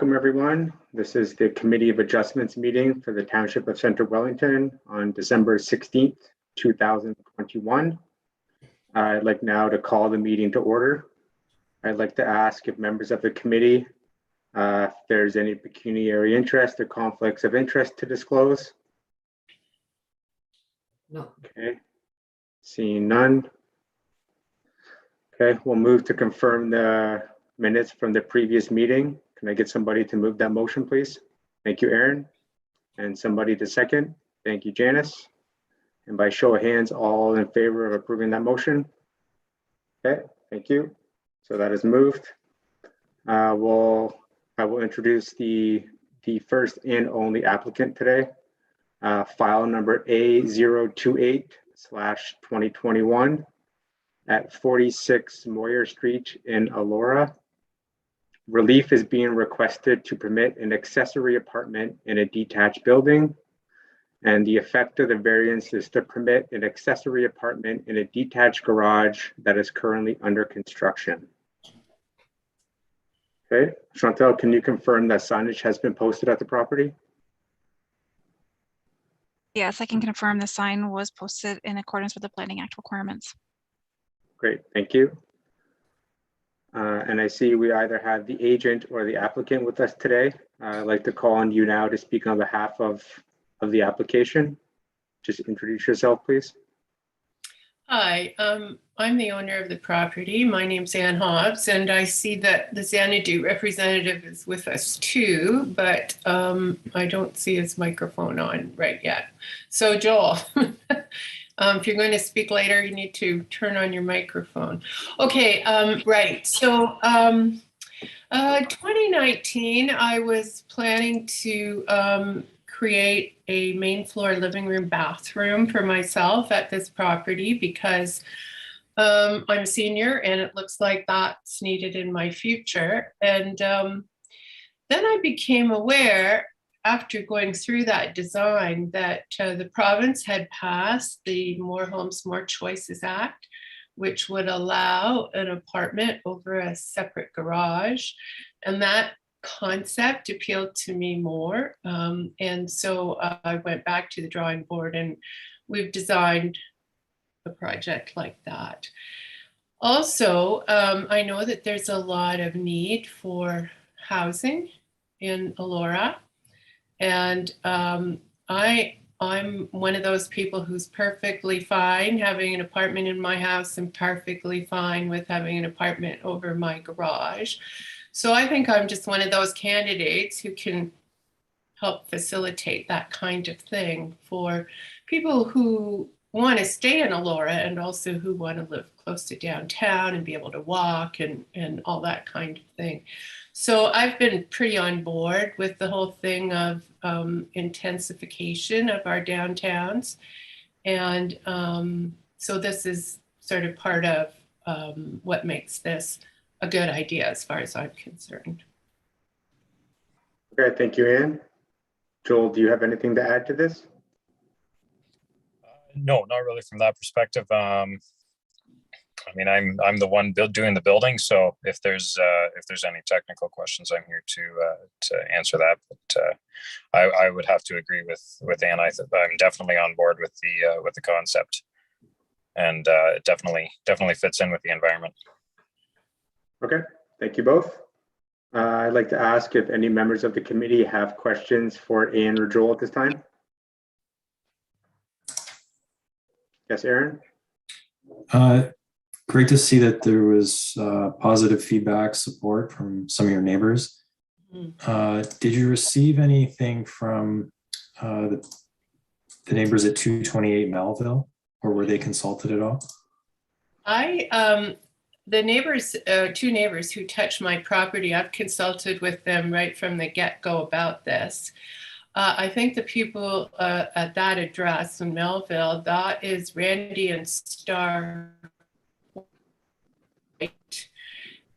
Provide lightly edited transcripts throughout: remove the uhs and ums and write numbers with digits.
Welcome, everyone. This is the Committee of Adjustments meeting for the Township of Central Wellington on December 16th, 2021. I'd like now to call the meeting to order. I'd like to ask if members of the committee, if there's any pecuniary interest or conflicts of interest to disclose. No. Okay, seeing none. Okay, we'll move to confirm the minutes from the previous meeting. Can I get somebody to move that motion, please? Thank you, Aaron. And somebody to second. Thank you, Janice. And by show of hands, all in favor of approving that motion? Okay, thank you. So that is moved. I will introduce the first and only applicant today. File number A028/2021 at 46 Moir Street in Elora. Relief is being requested to permit an accessory apartment in a detached building. And the effect of the variance is to permit an accessory apartment in a detached garage that is currently under construction. Okay, Chantel, can you confirm that signage has been posted at the property? Yes, I can confirm the sign was posted in accordance with the Planning Act requirements. Great, thank you. And I see we either have the agent or the applicant with us today. I'd like to call on you now to speak on behalf of the application. Just introduce yourself, please. Hi, I'm the owner of the property. My name's Ann Hobbs, and I see that the Xanadu representative is with us too, but I don't see his microphone on right yet. So Joel, if you're going to speak later, you need to turn on your microphone. Okay, right. So 2019, I was planning to create a main floor living room bathroom for myself at this property because I'm a senior and it looks like that's needed in my future. And then I became aware after going through that design that the province had passed the More Homes, More Choices Act, which would allow an apartment over a separate garage. And that concept appealed to me more. And so I went back to the drawing board and we've designed a project like that. Also, I know that there's a lot of need for housing in Elora. And I'm one of those people who's perfectly fine having an apartment in my house and perfectly fine with having an apartment over my garage. So I think I'm just one of those candidates who can help facilitate that kind of thing for people who want to stay in Elora and also who want to live close to downtown and be able to walk and all that kind of thing. So I've been pretty on board with the whole thing of intensification of our downtowns. And so this is sort of part of what makes this a good idea as far as I'm concerned. Okay, thank you, Ann. Joel, do you have anything to add to this? No, not really from that perspective. I mean, I'm the one doing the building, so if there's any technical questions, I'm here to answer that. But I would have to agree with Ann. I'm definitely on board with the concept, and it definitely fits in with the environment. Okay, thank you both. I'd like to ask if any members of the committee have questions for Ann or Joel at this time. Yes, Aaron? Great to see that there was positive feedback, support from some of your neighbors. Did you receive anything from the neighbors at 228 Melville, or were they consulted at all? The neighbors, two neighbors who touch my property, I've consulted with them right from the get-go about this. I think the people at that address in Melville, that is Randy and Star.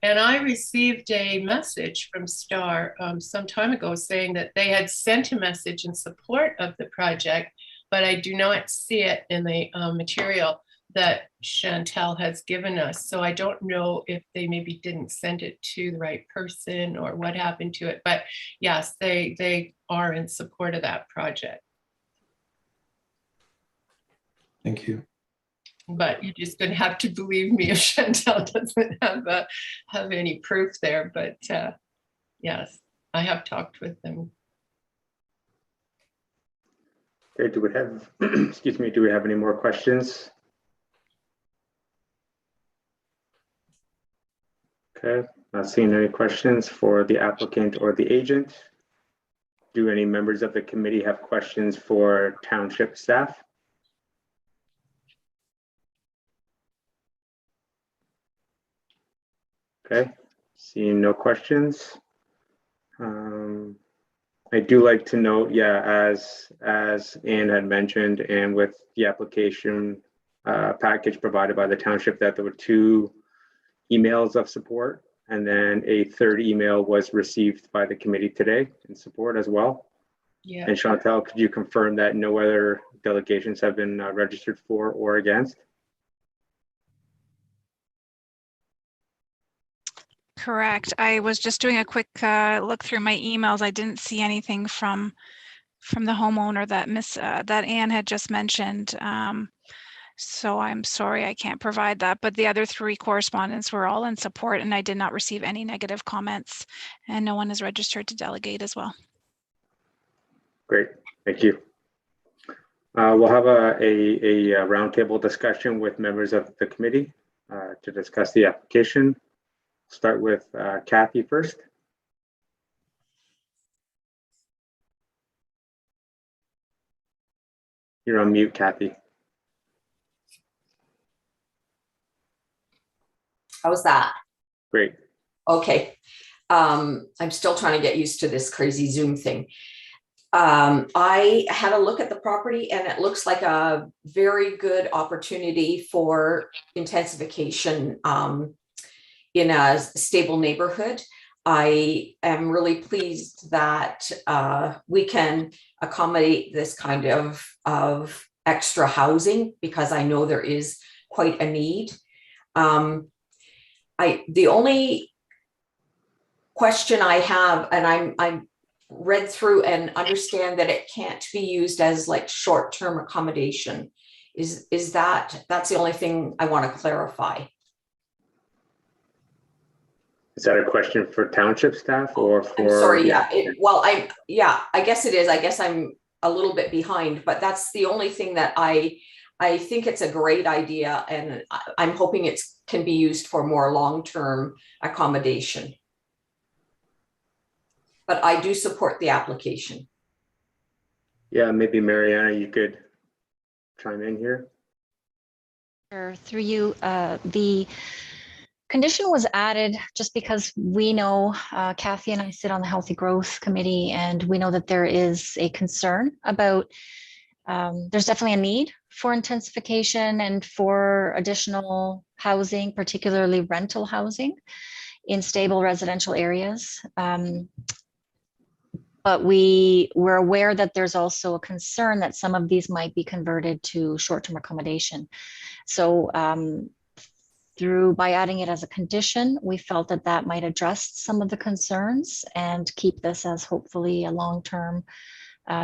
And I received a message from Star some time ago saying that they had sent a message in support of the project, but I do not see it in the material. that Chantel has given us. So I don't know if they maybe didn't send it to the right person or what happened to it. But yes, they are in support of that project. Thank you. But you're just going to have to believe me if Chantel doesn't have any proof there. But yes, I have talked with them. Okay, do we have, excuse me, do we have any more questions? Okay, not seeing any questions for the applicant or the agent. Do any members of the committee have questions for township staff? Okay, seeing no questions. I do like to note, yeah, as Ann had mentioned, and with the application package provided by the township, that there were 2 emails of support, and then a 3rd email was received by the committee today in support as well. Yeah. And Chantel, could you confirm that no other delegations have been registered for or against? Correct. I was just doing a quick look through my emails. I didn't see anything from the homeowner that that Anne had just mentioned. So I'm sorry I can't provide that, but the other 3 correspondents were all in support, and I did not receive any negative comments, and no one is registered to delegate as well. Great, thank you. We'll have a roundtable discussion with members of the committee to discuss the application. Start with Kathy first. You're on mute, Kathy. How's that? Great. Okay. I'm still trying to get used to this crazy Zoom thing. I had a look at the property and it looks like a very good opportunity for intensification in a stable neighborhood. I am really pleased that we can accommodate this kind of extra housing because I know there is quite a need. The only question I have, and I'm read through and understand that it can't be used as like short-term accommodation. Is that's the only thing I want to clarify. Is that a question for township staff or for? I'm sorry, yeah. I guess it is. I guess I'm a little bit behind, but that's the only thing that I think it's a great idea, and I'm hoping it can be used for more long-term accommodation. But I do support the application. Yeah, maybe Mariana, you could chime in here. Sure. Through you, the condition was added just because we know, Kathy and I sit on the Healthy Growth Committee, and we know that there is a concern about, there's definitely a need for intensification and for additional housing, particularly rental housing in stable residential areas. But we're aware that there's also a concern that some of these might be converted to short-term accommodation. So by adding it as a condition, we felt that that might address some of the concerns and keep this as hopefully a long-term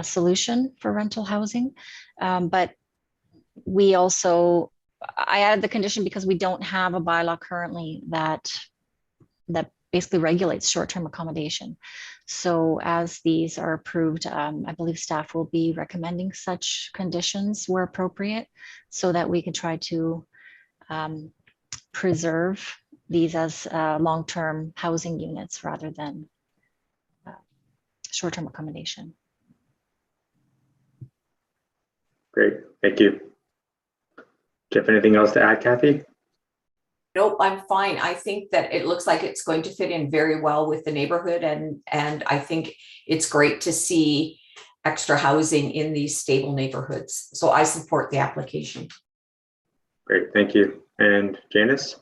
solution for rental housing. But I added the condition because we don't have a bylaw currently that basically regulates short-term accommodation. So as these are approved, I believe staff will be recommending such conditions where appropriate so that we can try to preserve these as long-term housing units rather than short-term accommodation. Great, thank you. Do you have anything else to add, Kathy? Nope, I'm fine. I think that it looks like it's going to fit in very well with the neighborhood, and I think it's great to see extra housing in these stable neighborhoods. So I support the application. Great, thank you. And Janice?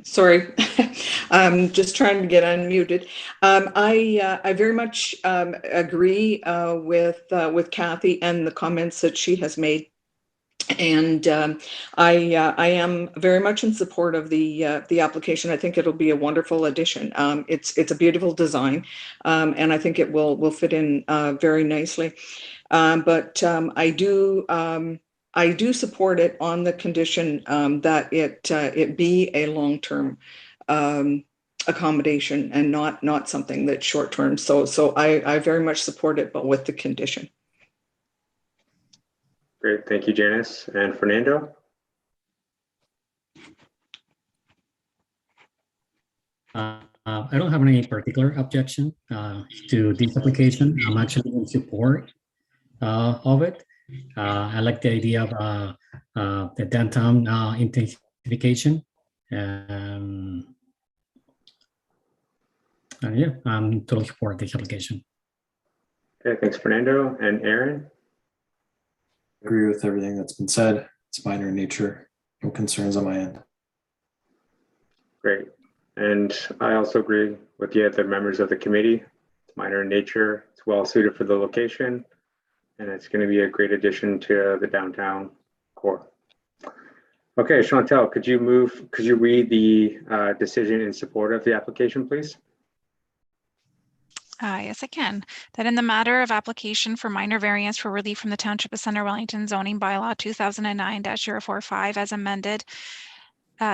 Sorry, I'm just trying to get unmuted. I very much agree with Kathy and the comments that she has made. And I am very much in support of the application. I think it'll be a wonderful addition. It's a beautiful design, and I think it will fit in very nicely. But I do support it on the condition that it be a long-term accommodation and not something that's short-term. So I very much support it, but with the condition. Great, thank you, Janice. And Fernando? I don't have any particular objection to this application. I'm actually in support of it. I like the idea of the downtown intensification. And yeah, I'm totally support this application. Okay, thanks, Fernando. And Aaron? Agree with everything that's been said. It's minor in nature. No concerns on my end. Great. And I also agree with the other members of the committee. It's minor in nature. It's well suited for the location, and it's going to be a great addition to the downtown core. Okay, Chantel, could you read the decision in support of the application, please? Yes, I can. That in the matter of application for minor variance for relief from the Township of Center Wellington zoning bylaw 2009-045 as amended,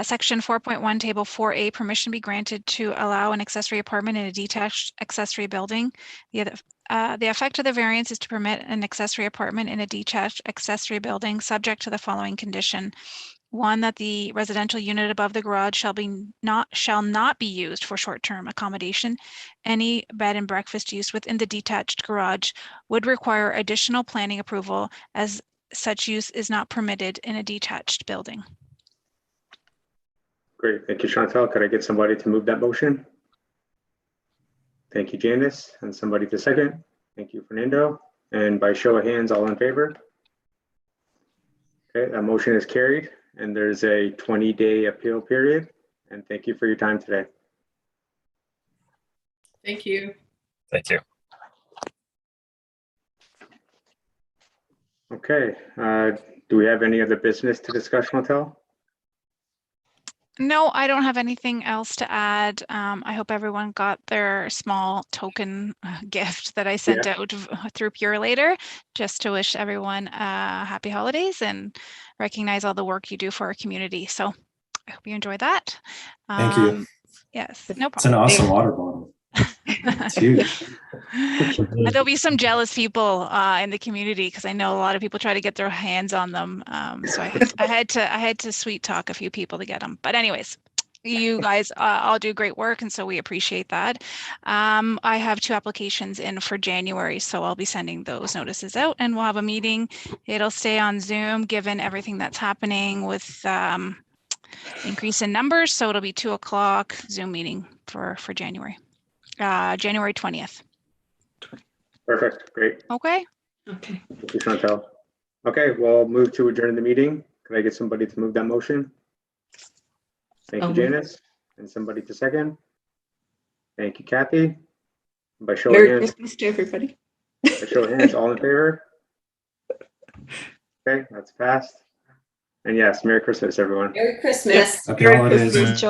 section 4.1 table 4A, permission be granted to allow an accessory apartment in a detached accessory building. The effect of the variance is to permit an accessory apartment in a detached accessory building subject to the following condition. One, that the residential unit above the garage shall not be used for short-term accommodation. Any bed and breakfast use within the detached garage would require additional planning approval, as such use is not permitted in a detached building. Great, thank you, Chantel. Could I get somebody to move that motion? Thank you, Janice. And somebody to second. Thank you, Fernando. And by show of hands, all in favor? Okay, that motion is carried. And there's a 20-day appeal period. And thank you for your time today. Thank you. Thank you. Okay, do we have any other business to discuss, Chantel? No, I don't have anything else to add. I hope everyone got their small token gift that I sent out through Pure Later, just to wish everyone happy holidays and recognize all the work you do for our community. So I hope you enjoy that. Thank you. Yes, no It's an problem. awesome water bottle. It's huge. There'll be some jealous people in the community because I know a lot of people try to get their hands on them. So I had to sweet talk a few people to get them. But anyways, you guys all do great work, and so we appreciate that. I have 2 applications in for January, so I'll be sending those notices out, and we'll have a meeting. It'll stay on Zoom given everything that's happening with increase in numbers. So it'll be 2 o'clock Zoom meeting for January. January 20th. Perfect, great. Okay. Okay. Thank you, Chantel. Okay, we'll move to adjourn the meeting. Could I get somebody to move that motion? Thank you, Janice. And somebody to second. Thank you, Kathy. By show of Merry hands, Christmas to everybody. by show of hands, all in favor? Okay, that's passed. And yes, Merry Christmas, everyone. Merry Christmas. Happy holidays. Enjoy.